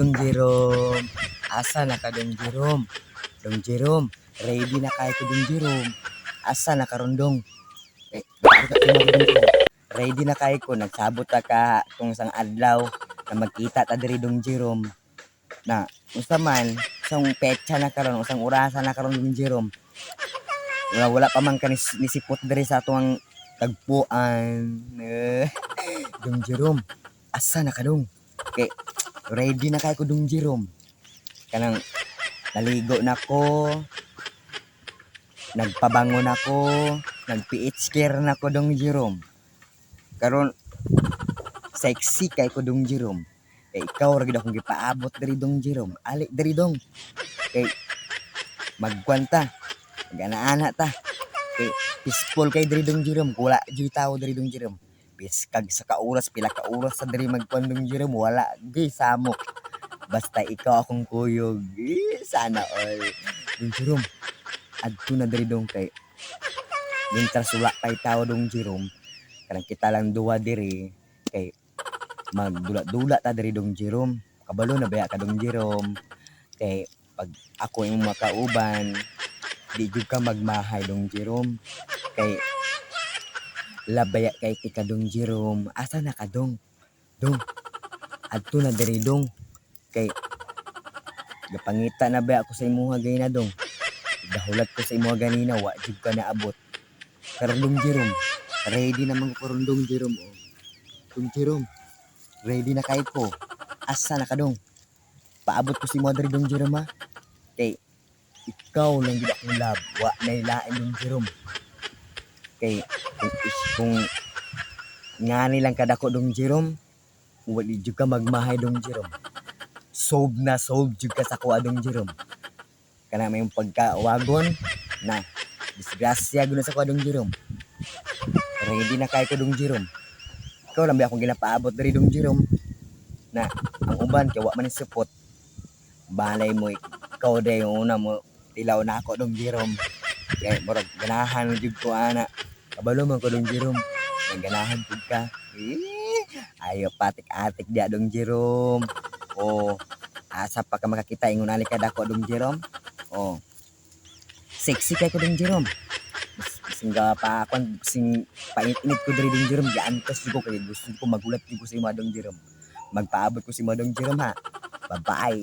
Dong Jerome, asa na ka Dong Jerome? Dong Jerome, ready na kay ko Dong Jerome. Asa na ka rondong? Ready na kay ko nagsabot ta ka kung sang adlaw na magkita ta diri Dong Jerome. Na unsa man isang petsa na karon, usang orasa na karon Dong Jerome. Wala pa man ka nisipot diri sa atong tagpuan. Dong Jerome, asa na ka dong? Kay ready na kay ko Dong Jerome. Kanang naligo na ko, nagpabango na ko, nag-PH care na ko Dong Jerome. Karon sexy kay ko Dong Jerome. Kay ikaw ra gid akong gipaabot diri Dong Jerome. Ali diri dong. Kay magkwanta, mag-ana-ana ta. Kay peaceful kay diri Dong Jerome. Wala jud tao diri Dong Jerome. Biskag sa kauras, pila ka oras sa diri magkwan Dong Jerome, wala gi samok. Basta ikaw akong kuyog. Sana all. Dong Jerome, adto na diri dong kay Mintras wala kay tao Dong Jerome. Kanang kita lang duwa diri kay magdula-dula ta diri Dong Jerome. Kabalo na baya ka Dong Jerome. Kay pag ako yung makauban, di jud ka magmahay Dong Jerome. Kay labaya kay tika Dong Jerome. Asa na ka dong? Dong, adto na diri dong. Kay gapangita na ba ako sa imuha gayna dong. Dahulat ko sa imuha ganina, wa jud ka naabot. Karon Dong Jerome, ready naman ko karon Dong Jerome. Oh. Dong Jerome, ready na kay ko. Asa na ka dong? Paabot ko si mo diri Dong Jerome ha. Kay ikaw lang gid akong love, wa nay lain Dong Jerome. Kay kung ngani lang kadako Dong Jerome, wali jud ka magmahay Dong Jerome. Solve jud ka sa kuha Dong Jerome. Kana may pagkawagon na disgrasya gud sa kuha Dong Jerome. Ready na kay ko Dong Jerome. Ikaw lang ba akong ginapaabot diri Dong Jerome. Na ang uban kay wa man support. Balay mo ikaw day yung una mo tilaw na ako Dong Jerome. Kay murag ganahan jud ko ana. Kabalo man ko Dong Jerome. Ganahan pud ka. Ayo patik-atik dia Dong Jerome. Oh, asa pa ka makakita ingon ali ka dako Dong Jerome. Oh. Sexy kay ko Dong Jerome. Sing pa kon sing painit-init ko diri Dong Jerome, giantos ko kay gusto ko magulat ko si Madong Jerome. Magpaabot ko si Madong Jerome ha. Bye-bye.